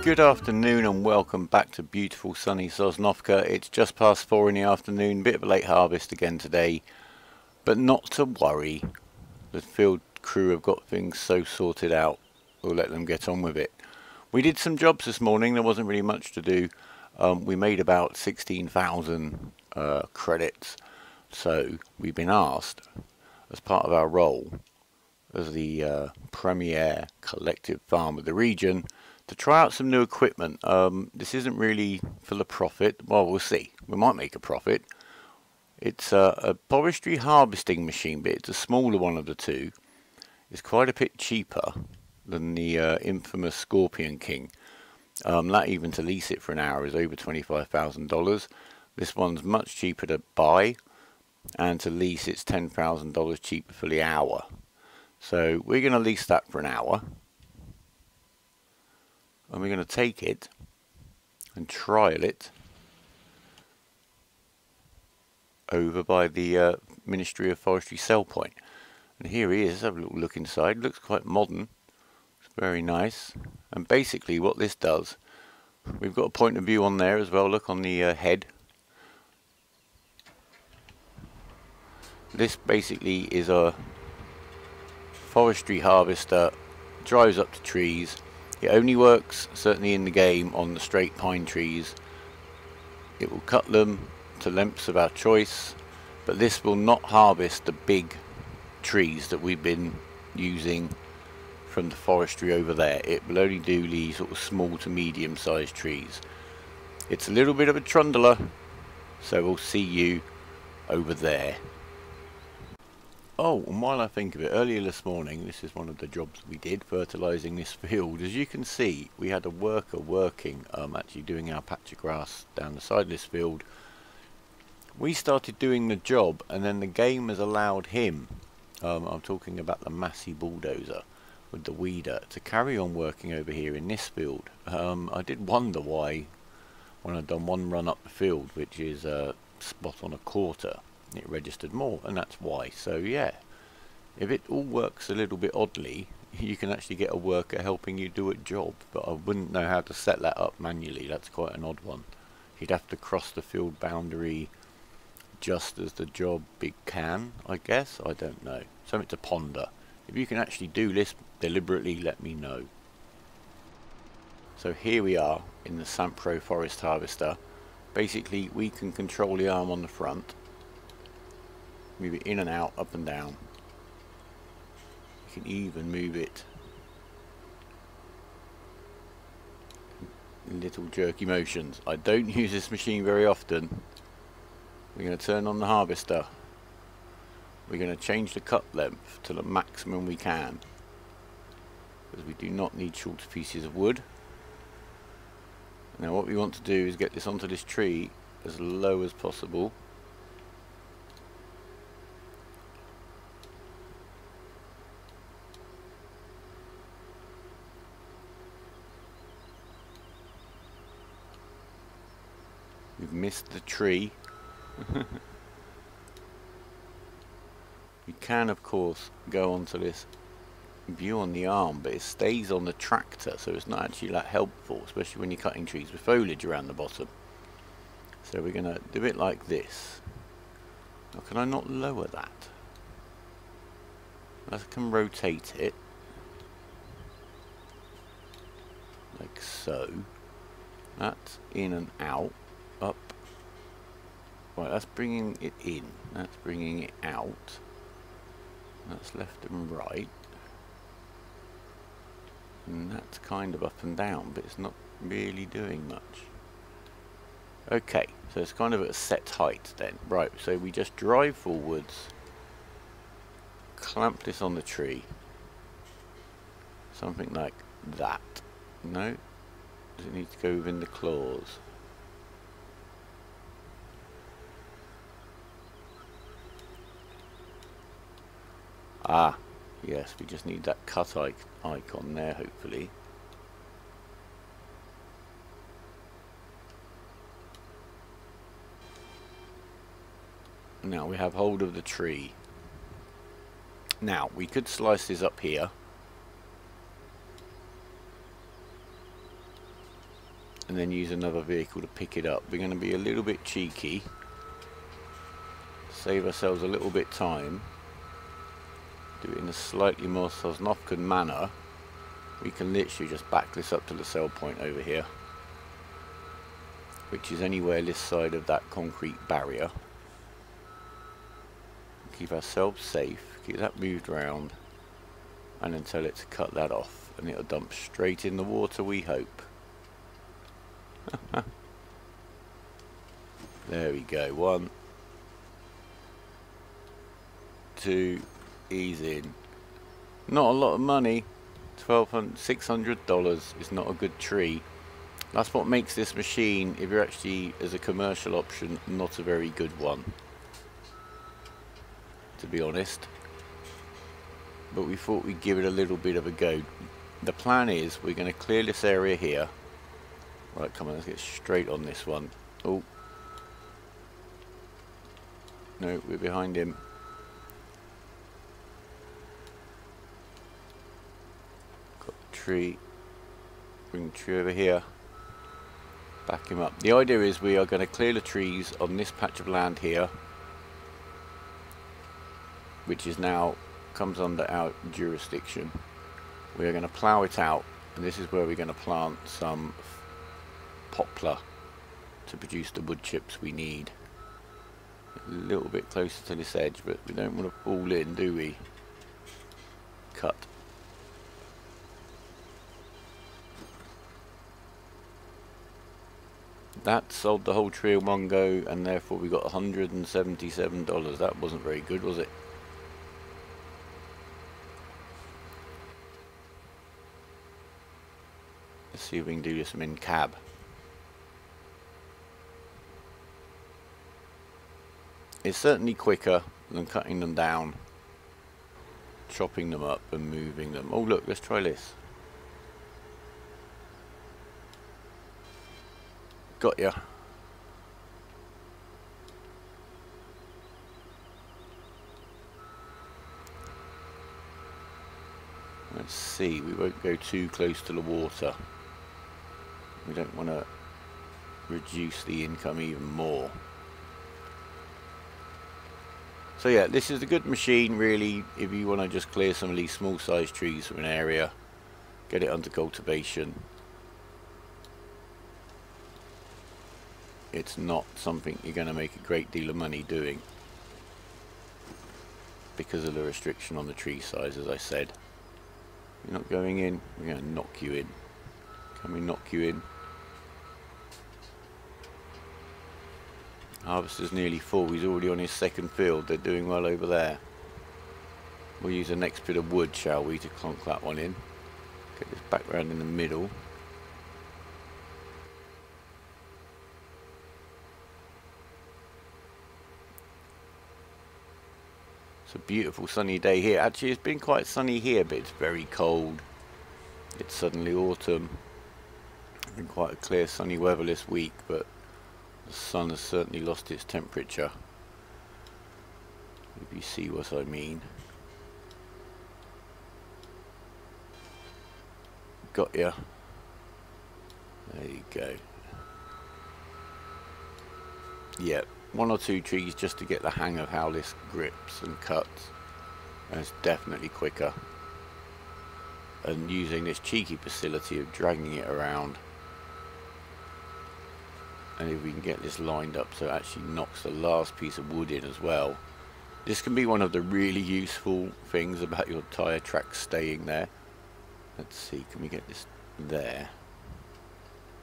Good afternoon and welcome back to beautiful sunny Sosnovka. It's just past 4 in the afternoon, bit of a late harvest again today, but not to worry. The field crew have got things so sorted out, we'll let them get on with it. We did some jobs this morning, there wasn't really much to do. We made about 16,000 credits, so we've been asked, as part of our role as the premier collective farm of the region, to try out some new equipment. This isn't really for the profit. Well, we'll see. We might make a profit. It's a forestry harvesting machine, but it's a smaller one of the two. It's quite a bit cheaper than the infamous Scorpion King. That even to lease it for an hour is over $25,000. This one's much cheaper to buy, and to lease it's $10,000 cheaper for the hour. So we're going to lease that for an hour. And we're going to take it and trial it over by the Ministry of Forestry sell point. And here he is. Let's have a little look inside. Looks quite modern. It's very nice. And basically what this does, we've got a point of view on there as well. Look on the head. This basically is a forestry harvester. Drives up to trees. It only works, certainly in the game, on the straight pine trees. It will cut them to lengths of our choice, but this will not harvest the big trees that we've been using from the forestry over there. It will only do the sort of small to medium sized trees. It's a little bit of a trundler, so we'll see you over there. Oh, and while I think of it, earlier this morning, this is one of the jobs we did, fertilising this field. As you can see, we had a worker working, actually doing our patch of grass down the side of this field. We started doing the job, and then the game has allowed him, I'm talking about the Massey bulldozer with the weeder, to carry on working over here in this field. I did wonder why, when I'd done one run up the field, which is a spot on a quarter, it registered more, and that's why. So yeah, if it all works a little bit oddly, you can actually get a worker helping you do a job, but I wouldn't know how to set that up manually. That's quite an odd one. You'd have to cross the field boundary just as the job began, I guess. I don't know, something to ponder. If you can actually do this deliberately, let me know. So here we are in the Sampro Forest Harvester. Basically we can control the arm on the front, move it in and out, up and down. You can even move it in little jerky motions. I don't use this machine very often. We're going to turn on the harvester. We're going to change the cut length to the maximum we can, because we do not need shorter pieces of wood. Now what we want to do is get this onto this tree as low as possible. We've missed the tree. You can of course go onto this view on the arm, but it stays on the tractor, so it's not actually that helpful, especially when you're cutting trees with foliage around the bottom. So we're going to do it like this. Now can I not lower that? I can rotate it like so. That's in and out. Up. Right, that's bringing it in, that's bringing it out, that's left and right, and that's kind of up and down, but it's not really doing much. Okay, so it's kind of at a set height then. Right, so we just drive forwards, clamp this on the tree, something like that. No, does it need to go within the claws? Ah, yes, we just need that cut icon there, hopefully. Now we have hold of the tree. Now we could slice this up here. and then use another vehicle to pick it up. We're going to be a little bit cheeky, save ourselves a little bit time, do it in a slightly more Sosnovkan manner. We can literally just back this up to the sell point over here, which is anywhere this side of that concrete barrier. Keep ourselves safe, keep that moved around, and then tell it to cut that off, and it'll dump straight in the water, we hope. There we go. 1, 2, ease in. Not a lot of money. $600 is not a good tree. That's what makes this machine, if you're actually as a commercial option, not a very good one, to be honest. But we thought we'd give it a little bit of a go. The plan is we're going to clear this area here. Right, come on, let's get straight on this one. Oh no, we're behind him. Got the tree. Bring the tree over here. Back him up. The idea is we are going to clear the trees on this patch of land here, which is now comes under our jurisdiction. We are going to plough it out, and this is where we're going to plant some poplar to produce the wood chips we need. A little bit closer to this edge, but we don't want to fall in, do we? Cut. That sold the whole tree in one go, and therefore we got $177. That wasn't very good, was it? Let's see if we can do this in cab. It's certainly quicker than cutting them down, chopping them up and moving them. Oh look, let's try this. Got ya. Let's see, we won't go too close to the water. We don't want to reduce the income even more. So yeah, this is a good machine really if you want to just clear some of these small sized trees from an area, get it under cultivation. It's not something you're going to make a great deal of money doing because of the restriction on the tree size, as I said. You're not going in, we're going to knock you in. Can we knock you in? Harvester's nearly full, he's already on his second field, they're doing well over there. We'll use the next bit of wood, shall we, to clonk that one in. Get this back round in the middle. It's a beautiful sunny day here. Actually, it's been quite sunny here, but it's very cold. It's suddenly autumn. It's been quite a clear sunny weather this week, but the sun has certainly lost its temperature, if you see what I mean. Got ya. There you go. Yep. 1 or 2 trees just to get the hang of how this grips and cuts, and it's definitely quicker. And using this cheeky facility of dragging it around, and if we can get this lined up so it actually knocks the last piece of wood in as well, this can be one of the really useful things about your tyre track staying there. Let's see, can we get this there?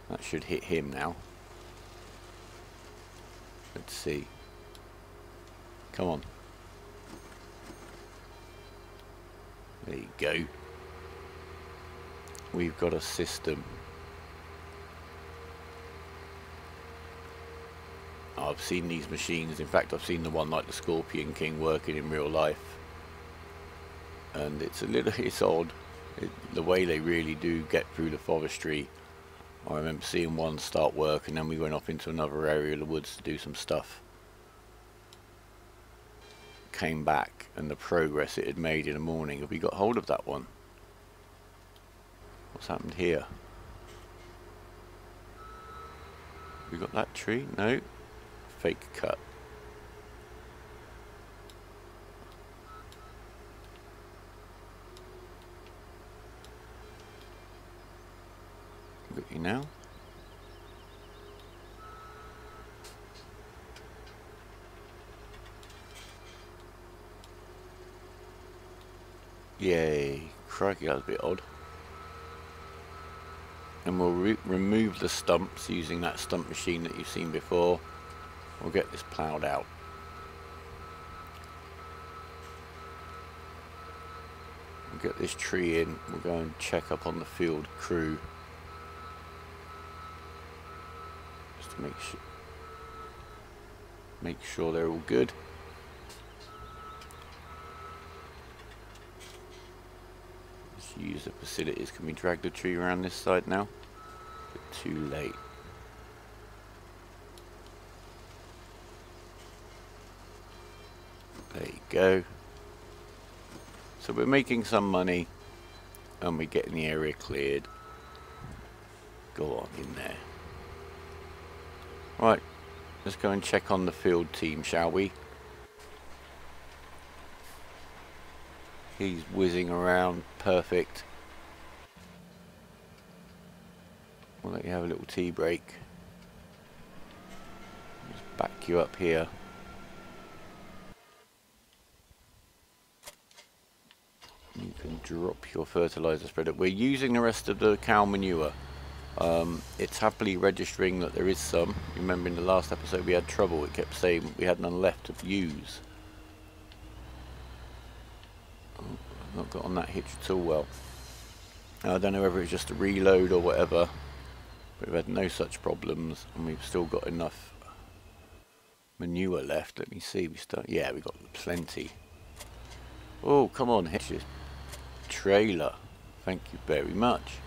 That should hit him now. Let's see. Come on. There you go. We've got a system. I've seen these machines. In fact, I've seen the one like the Scorpion King working in real life, and it's odd the way they really do get through the forestry. I remember seeing one start work, and then we went off into another area of the woods to do some stuff. Came back, and the progress it had made in the morning. Have we got hold of that one? What's happened here? We got that tree? No. Fake cut. Got you now. Yay. Crikey, that was a bit odd. And we'll remove the stumps using that stump machine that you've seen before. We'll get this ploughed out. We'll get this tree in. We'll go and check up on the field crew. Just to make sure they're all good. Use the facilities. Can we drag the tree around this side now? But too late. There you go. So we're making some money and we're getting the area cleared. Go on in there. Right, let's go and check on the field team, shall we? He's whizzing around, perfect. We'll let you have a little tea break. Just back you up here. You can drop your fertilizer spreader. We're using the rest of the cow manure. It's happily registering that there is some. You remember in the last episode we had trouble. It kept saying we had none left to use. Not got on that hitch at all well. I don't know whether it's just a reload or whatever, but we've had no such problems and we've still got enough manure left. Let me see, yeah, we got plenty. Oh, come on, hitches. Trailer. Thank you very much.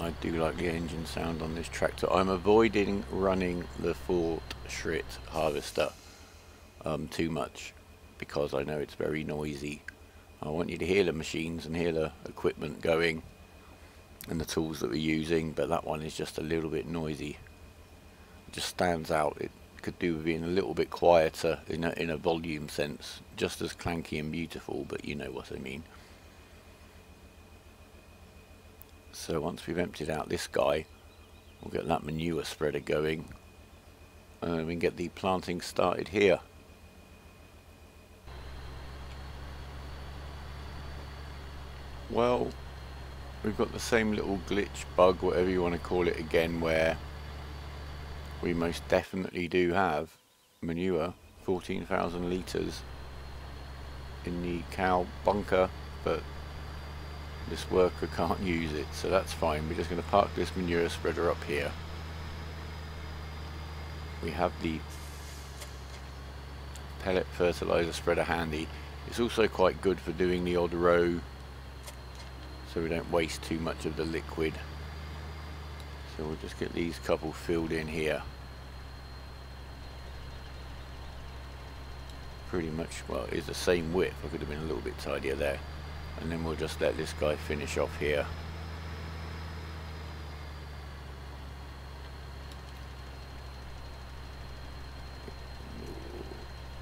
I do like the engine sound on this tractor. I'm avoiding running the Forestry harvester too much because I know it's very noisy. I want you to hear the machines and hear the equipment going and the tools that we're using, but that one is just a little bit noisy. It just stands out. It could do with being a little bit quieter in a volume sense. Just as clanky and beautiful, but you know what I mean. So once we've emptied out this guy, we'll get that manure spreader going and we can get the planting started here. Well, we've got the same little glitch, bug, whatever you want to call it again, where we most definitely do have manure, 14,000 litres in the cow bunker, but this worker can't use it, so that's fine. We're just going to park this manure spreader up here. We have the pellet fertilizer spreader handy. It's also quite good for doing the odd row, so we don't waste too much of the liquid. So we'll just get these couple filled in here. Pretty much, well, it is the same width. I could have been a little bit tidier there. And then we'll just let this guy finish off here.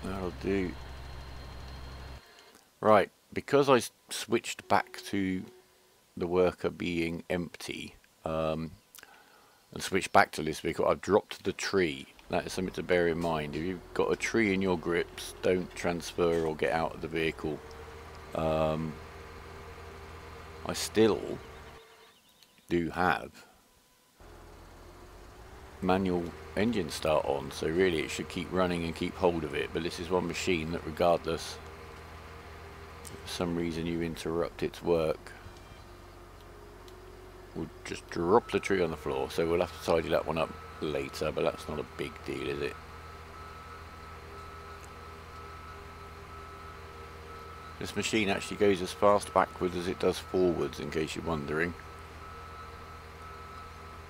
That'll do. Right, because I switched back to the worker being empty, and switched back to this vehicle, I've dropped the tree. That is something to bear in mind. If you've got a tree in your grips, don't transfer or get out of the vehicle. I still do have manual engine start on, so really it should keep running and keep hold of it, but this is one machine that regardless, if for some reason you interrupt its work, will just drop the tree on the floor. So we'll have to tidy that one up later, but that's not a big deal, is it? This machine actually goes as fast backwards as it does forwards, in case you're wondering.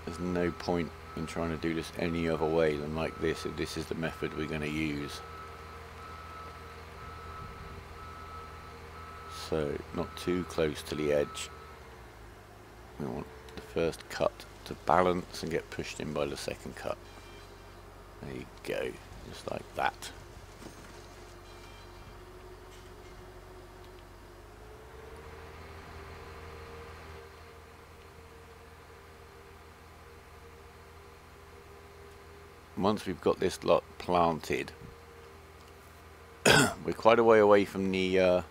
There's no point in trying to do this any other way than like this, if this is the method we're going to use. So not too close to the edge. We want the first cut to balance and get pushed in by the second cut. There you go, just like that. Once we've got this lot planted, we're quite a way away from the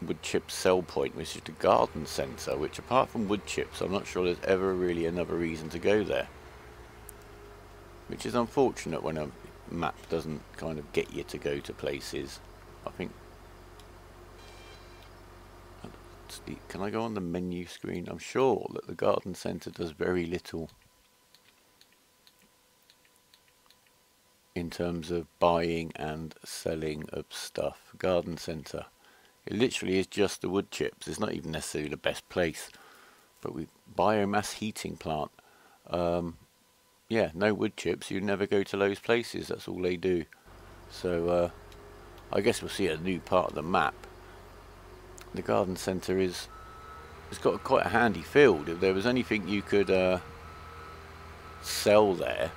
wood chip sell point, which is the garden centre, which apart from wood chips I'm not sure there's ever really another reason to go there, which is unfortunate when a map doesn't kind of get you to go to places. I think, can I go on the menu screen? I'm sure that the garden centre does very little in terms of buying and selling of stuff. Garden centre, it literally is just the wood chips. It's not even necessarily the best place, but we biomass heating plant. Yeah, no wood chips, you never go to those places. That's all they do. So I guess we'll see a new part of the map. The garden centre it's got quite a handy field. If there was anything you could sell there,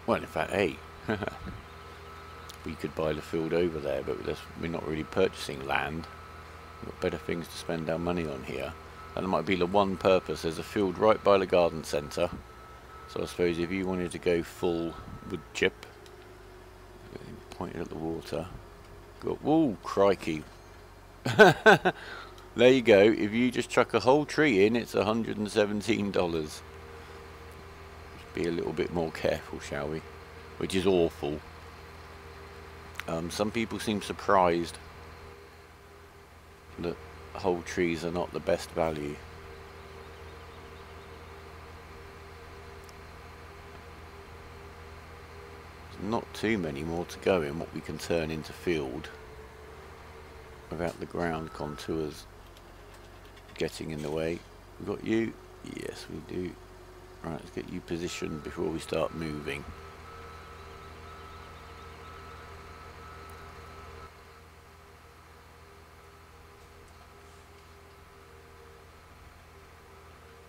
well, in fact, hey, we could buy the field over there, but we're not really purchasing land. We've got better things to spend our money on here. And it might be the one purpose. There's a field right by the garden centre. So I suppose if you wanted to go full wood chip, pointed at the water. Go, whoa, crikey. There you go. If you just chuck a whole tree in, it's $117. Be a little bit more careful, shall we? Which is awful. Some people seem surprised that whole trees are not the best value. There's not too many more to go in what we can turn into field without the ground contours getting in the way. We've got you? Yes, we do. Right, let's get you positioned before we start moving.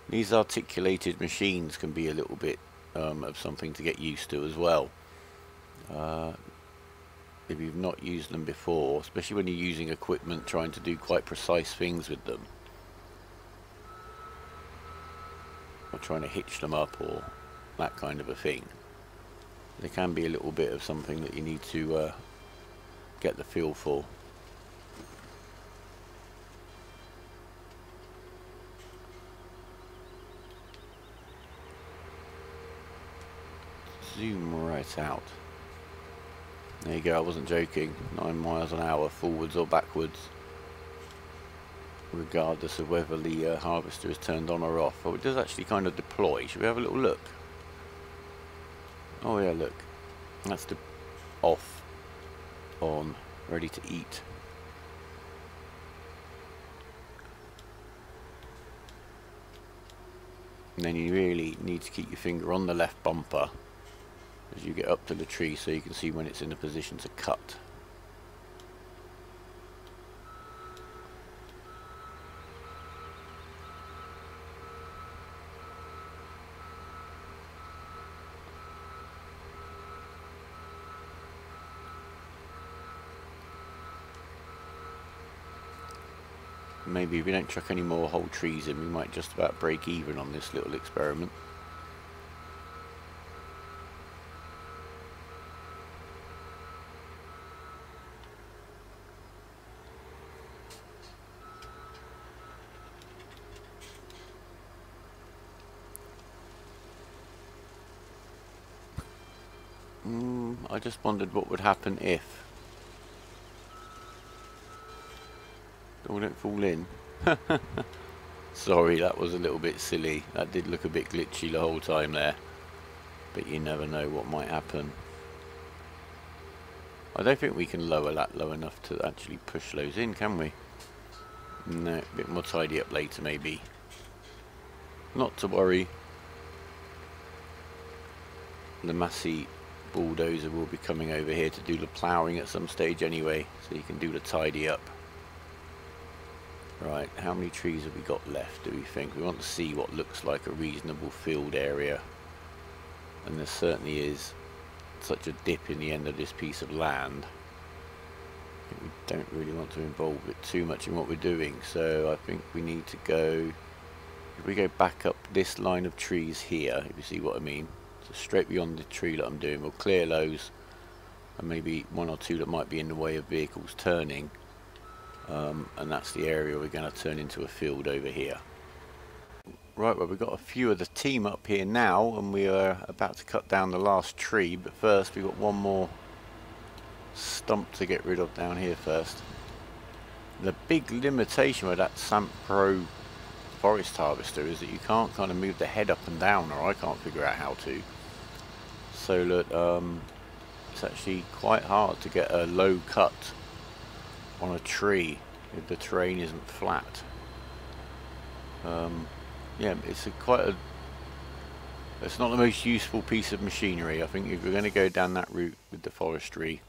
These articulated machines can be a little bit of something to get used to as well. If you've not used them before, especially when you're using equipment trying to do quite precise things with them, or trying to hitch them up or that kind of a thing, there can be a little bit of something that you need to get the feel for. Zoom right out. There you go, I wasn't joking. 9 miles an hour, forwards or backwards, regardless of whether the harvester is turned on or off. Oh, it does actually kind of deploy. Should we have a little look? Oh yeah, look. That's the off, on, ready to eat. And then you really need to keep your finger on the left bumper as you get up to the tree so you can see when it's in a position to cut. Maybe if we don't chuck any more whole trees in, we might just about break even on this little experiment. I just wondered what would happen if. Oh, don't fall in. Sorry, that was a little bit silly. That did look a bit glitchy the whole time there. But you never know what might happen. I don't think we can lower that low enough to actually push those in, can we? No, a bit more tidy up later maybe. Not to worry. The Massey bulldozer will be coming over here to do the ploughing at some stage anyway, so you can do the tidy up. Right, how many trees have we got left, do we think? We want to see what looks like a reasonable field area, and there certainly is such a dip in the end of this piece of land. I think we don't really want to involve it too much in what we're doing, so I think we need to go, if we go back up this line of trees here, if you see what I mean, so straight beyond the tree that I'm doing, we'll clear those, and maybe one or two that might be in the way of vehicles turning, and that's the area we're going to turn into a field over here. Right, well, we've got a few of the team up here now, and we are about to cut down the last tree, but first we've got one more stump to get rid of down here first. The big limitation with that Samp Pro forest harvester is that you can't kind of move the head up and down, or I can't figure out how to. So that it's actually quite hard to get a low cut on a tree if the terrain isn't flat. Yeah, it's it's not the most useful piece of machinery. I think if you're going to go down that route with the forestry,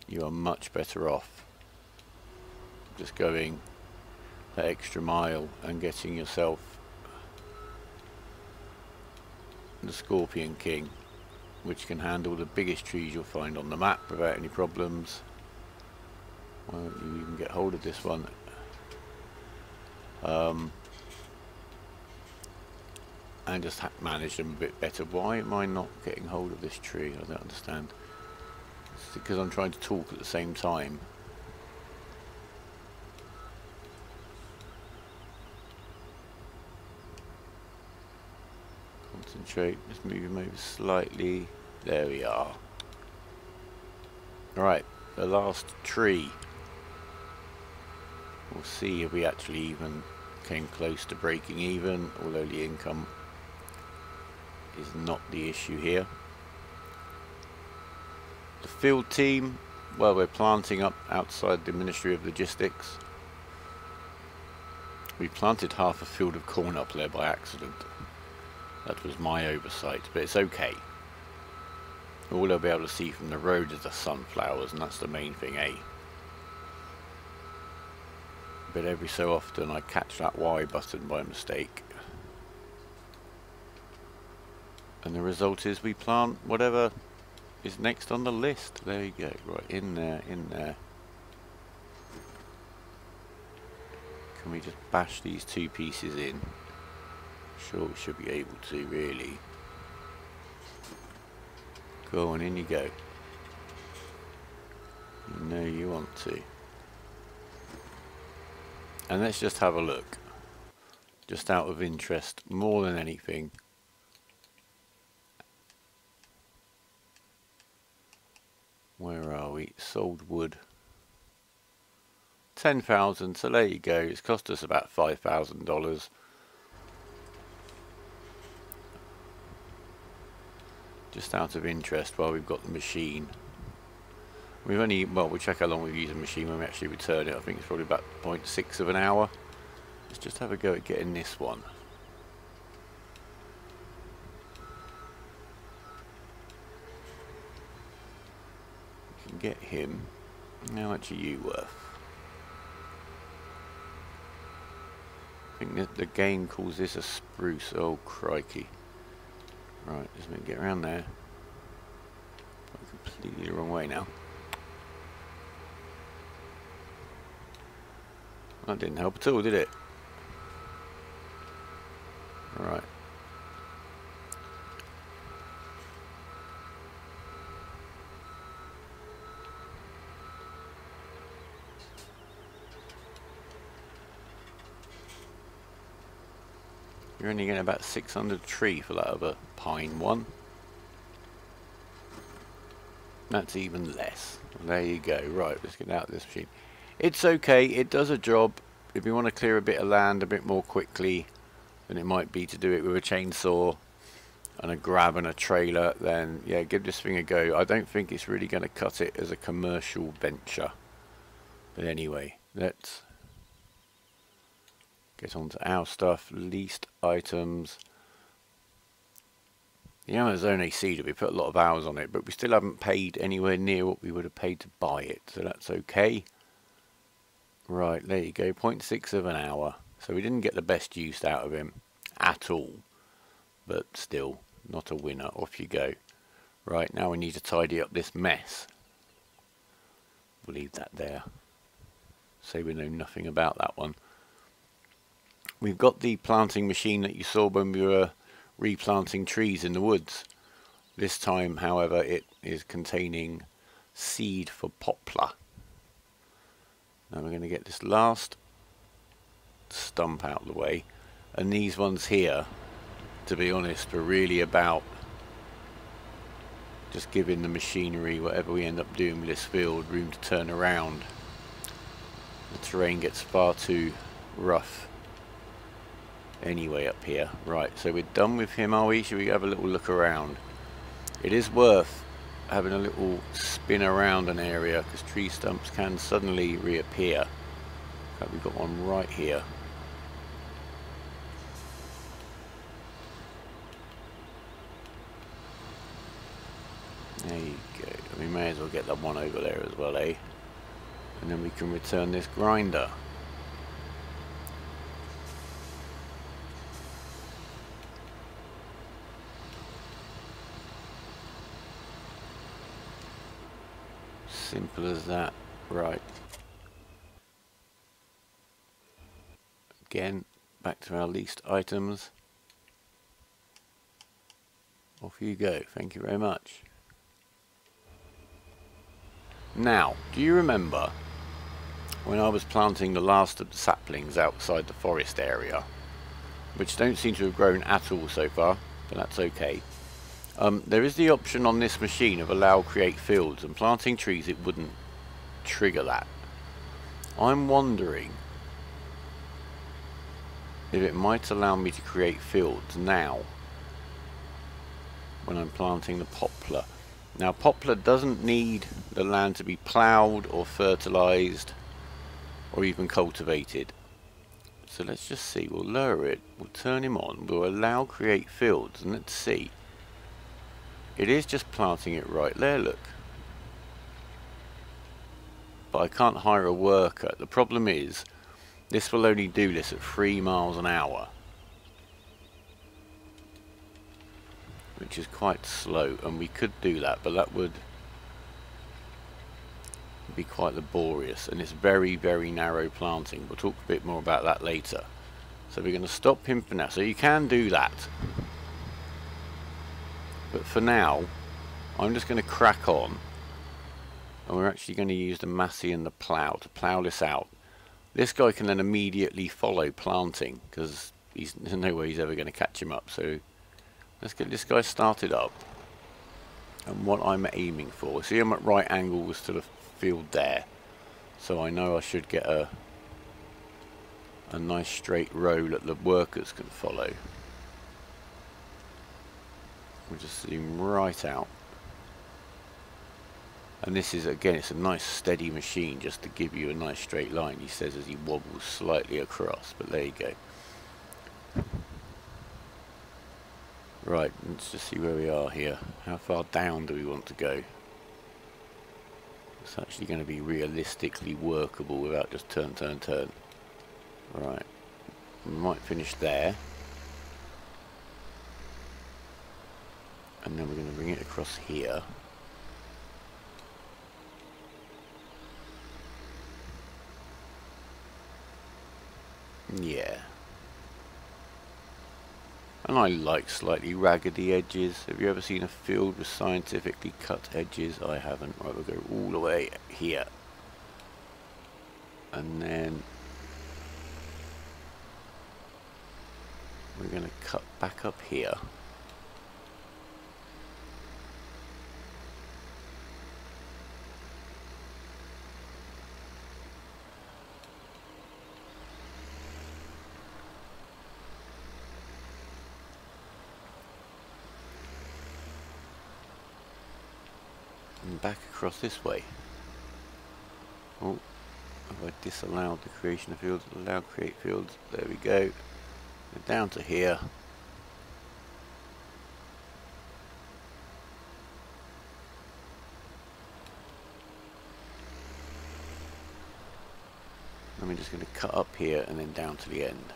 you are much better off just going that extra mile and getting yourself the Scorpion King, which can handle the biggest trees you'll find on the map without any problems. Why don't you even get hold of this one? And just manage them a bit better. Why am I not getting hold of this tree? I don't understand. It's because I'm trying to talk at the same time. Concentrate, just move him over slightly. There we are. Alright, the last tree. We'll see if we actually even came close to breaking even, although the income is not the issue here. The field team, well, we're planting up outside the Ministry of Logistics. We planted half a field of corn up there by accident. That was my oversight, but it's okay. All they'll be able to see from the road is the sunflowers, and that's the main thing, eh? But every so often I catch that Y button by mistake. And the result is we plant whatever is next on the list. There you go, right, in there, in there. Can we just bash these two pieces in? Sure, we should be able to, really. Go on, in you go. You know you want to. And let's just have a look. Just out of interest, more than anything. Where are we? Sold wood. 10,000, so there you go. It's cost us about $5,000. Just out of interest while we've got the machine. We've only, well, we'll check how long we've used the machine when we actually return it. I think it's probably about 0.6 of an hour. Let's just have a go at getting this one. We can get him. How much are you worth? I think that the game calls this a spruce. Oh, crikey. Right, just let me get around there. I'm completely the wrong way now. That didn't help at all, did it? Alright. You're only getting about 600 tree for that other pine one. That's even less. There you go. Right, let's get out of this machine. It's okay, it does a job. If you want to clear a bit of land a bit more quickly than it might be to do it with a chainsaw and a grab and a trailer, then yeah, give this thing a go. I don't think it's really going to cut it as a commercial venture. But anyway, let's get on to our stuff. Leased items. The Amazon AC, we put a lot of hours on it, but we still haven't paid anywhere near what we would have paid to buy it, so that's okay. Right, there you go, 0.6 of an hour. So we didn't get the best use out of him at all, but still, not a winner. Off you go. Right, now we need to tidy up this mess. We'll leave that there. Say we know nothing about that one. We've got the planting machine that you saw when we were replanting trees in the woods. This time, however, it is containing seed for poplar. Now we're going to get this last stump out of the way, and these ones here, to be honest, are really about just giving the machinery, whatever we end up doing with this field, room to turn around. The terrain gets far too rough anyway up here. Right, so we're done with him, are we? Should we have a little look around? It is worth having a little spin around an area, because tree stumps can suddenly reappear. In fact, we've got one right here. There you go. We may as well get that one over there as well, eh? And then we can return this grinder. Simple as that. Right. Again, back to our least items. Off you go. Thank you very much. Now, do you remember when I was planting the last of the saplings outside the forest area, which don't seem to have grown at all so far, but that's okay. There is the option on this machine of allow create fields, and planting trees it wouldn't trigger that. I'm wondering if it might allow me to create fields now when I'm planting the poplar. Now poplar doesn't need the land to be ploughed or fertilised or even cultivated. So let's just see, we'll lower it, we'll turn him on, we'll allow create fields, and let's see. It is just planting it right there, look. But I can't hire a worker. The problem is, this will only do this at 3 miles an hour. Which is quite slow, and we could do that, but that would be quite laborious, and it's very, very narrow planting. We'll talk a bit more about that later. So we're going to stop him for now. So you can do that. But for now, I'm just going to crack on, and we're actually going to use the Massey and the plough to plough this out. This guy can then immediately follow planting, because there's no way he's ever going to catch him up. So let's get this guy started up. And what I'm aiming for, see I'm at right angles to the field there, so I know I should get a nice straight row that the workers can follow. We'll just zoom right out, and this is, again, it's a nice steady machine just to give you a nice straight line, he says as he wobbles slightly across, but there you go. Right, let's just see where we are here. How far down do we want to go? It's actually going to be realistically workable without just turn, turn, turn. Right, we might finish there. And then we're going to bring it across here. Yeah. And I like slightly raggedy edges. Have you ever seen a field with scientifically cut edges? I haven't. Right, we'll go all the way here. And then we're going to cut back up here. And back across this way. Oh, have I disallowed the creation of fields? Allow create fields. There we go. We're down to here. I'm just going to cut up here and then down to the end.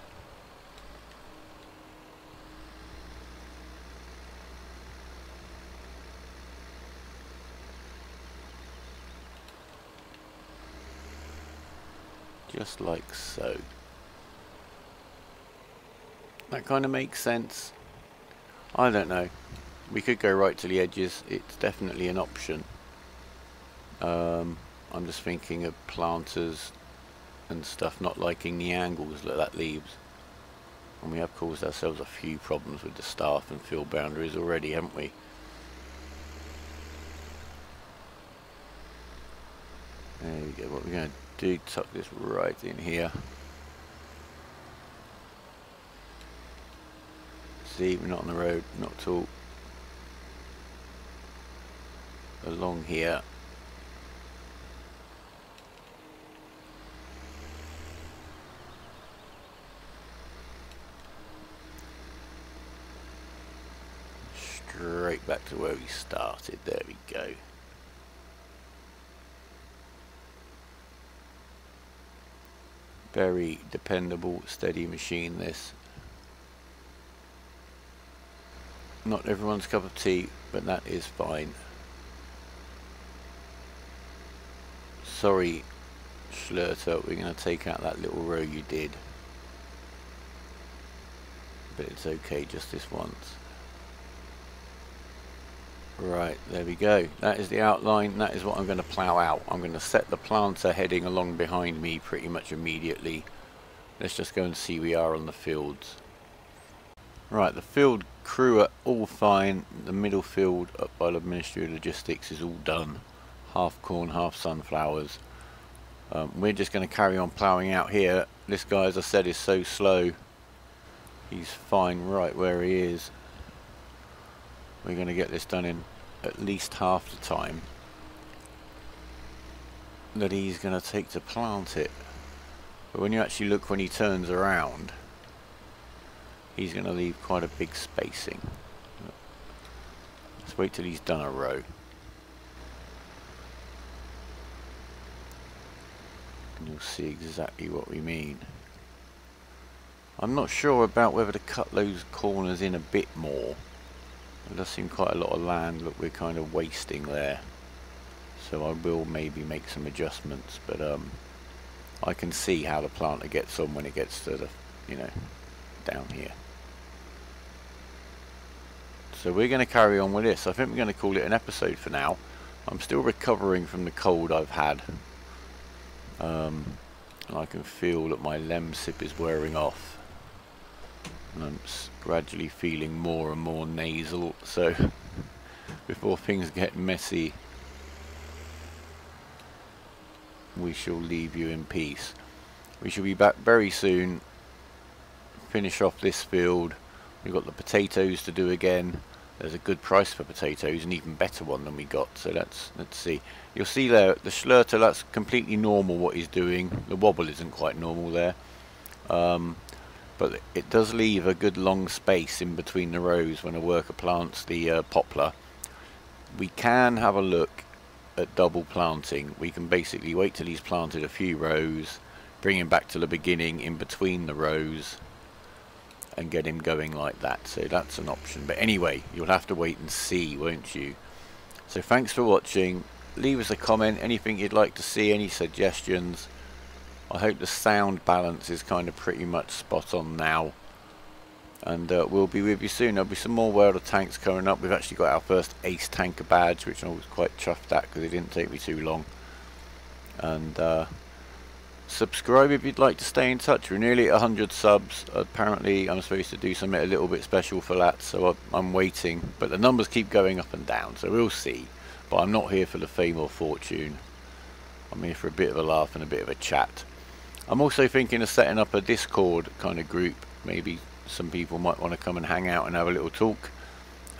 Just like so. That kind of makes sense. I don't know. We could go right to the edges. It's definitely an option. I'm just thinking of planters and stuff not liking the angles that leaves. And we have caused ourselves a few problems with the staff and field boundaries already, haven't we? There we go. What we're going to do, tuck this right in here. See, we're not on the road, not at all. Along here. Straight back to where we started. There we go. Very dependable, steady machine this. Not everyone's cup of tea, but that is fine. Sorry, Schluter, we're going to take out that little row you did. But it's okay, just this once. Right, there we go. That is the outline. That is what I'm going to plough out. I'm going to set the planter heading along behind me pretty much immediately. Let's just go and see where we are on the fields. Right, the field crew are all fine. The middle field up by the Ministry of Logistics is all done. Half corn, half sunflowers. We're just going to carry on ploughing out here. This guy, as I said, is so slow. He's fine right where he is. We're going to get this done in at least half the time that he's going to take to plant it. But when you actually look when he turns around, he's going to leave quite a big spacing. Let's wait till he's done a row. And you'll see exactly what we mean. I'm not sure about whether to cut those corners in a bit more. There does seem quite a lot of land that we're kind of wasting there. So I will maybe make some adjustments, but I can see how the planter gets on when it gets to the, you know, down here. So we're going to carry on with this. I think we're going to call it an episode for now. I'm still recovering from the cold I've had. And I can feel that my Lemsip is wearing off. And I'm gradually feeling more and more nasal, so before things get messy, we shall leave you in peace. We shall be back very soon, finish off this field. We've got the potatoes to do again. There's a good price for potatoes, an even better one than we got, so let's see. You'll see there, the Schluter, that's completely normal what he's doing. The wobble isn't quite normal there. But it does leave a good long space in between the rows when a worker plants the poplar. We can have a look at double planting. We can basically wait till he's planted a few rows, bring him back to the beginning in between the rows, and get him going like that. So that's an option. But anyway, you'll have to wait and see, won't you? So thanks for watching. Leave us a comment, anything you'd like to see, any suggestions. I hope the sound balance is kind of pretty much spot on now. And we'll be with you soon. There'll be some more World of Tanks coming up. We've actually got our first Ace Tanker badge, which I was quite chuffed at because it didn't take me too long. And subscribe if you'd like to stay in touch. We're nearly at 100 subs. Apparently I'm supposed to do something a little bit special for that, so I'm waiting. But the numbers keep going up and down, so we'll see. But I'm not here for the fame or fortune. I'm here for a bit of a laugh and a bit of a chat. I'm also thinking of setting up a Discord kind of group. Maybe some people might want to come and hang out and have a little talk.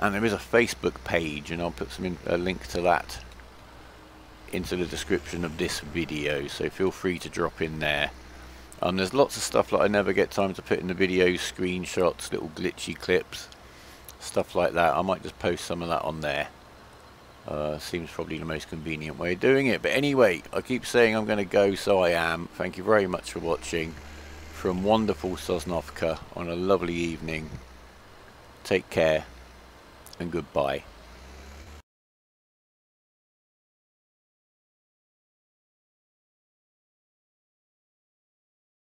And there is a Facebook page, and I'll put a link to that into the description of this video, so feel free to drop in there. There's lots of stuff that I never get time to put in the videos, screenshots, little glitchy clips, stuff like that. I might just post some of that on there. Seems probably the most convenient way of doing it. But anyway, I keep saying I'm going to go, so I am. Thank you very much for watching from wonderful Sosnovka on a lovely evening. Take care and goodbye.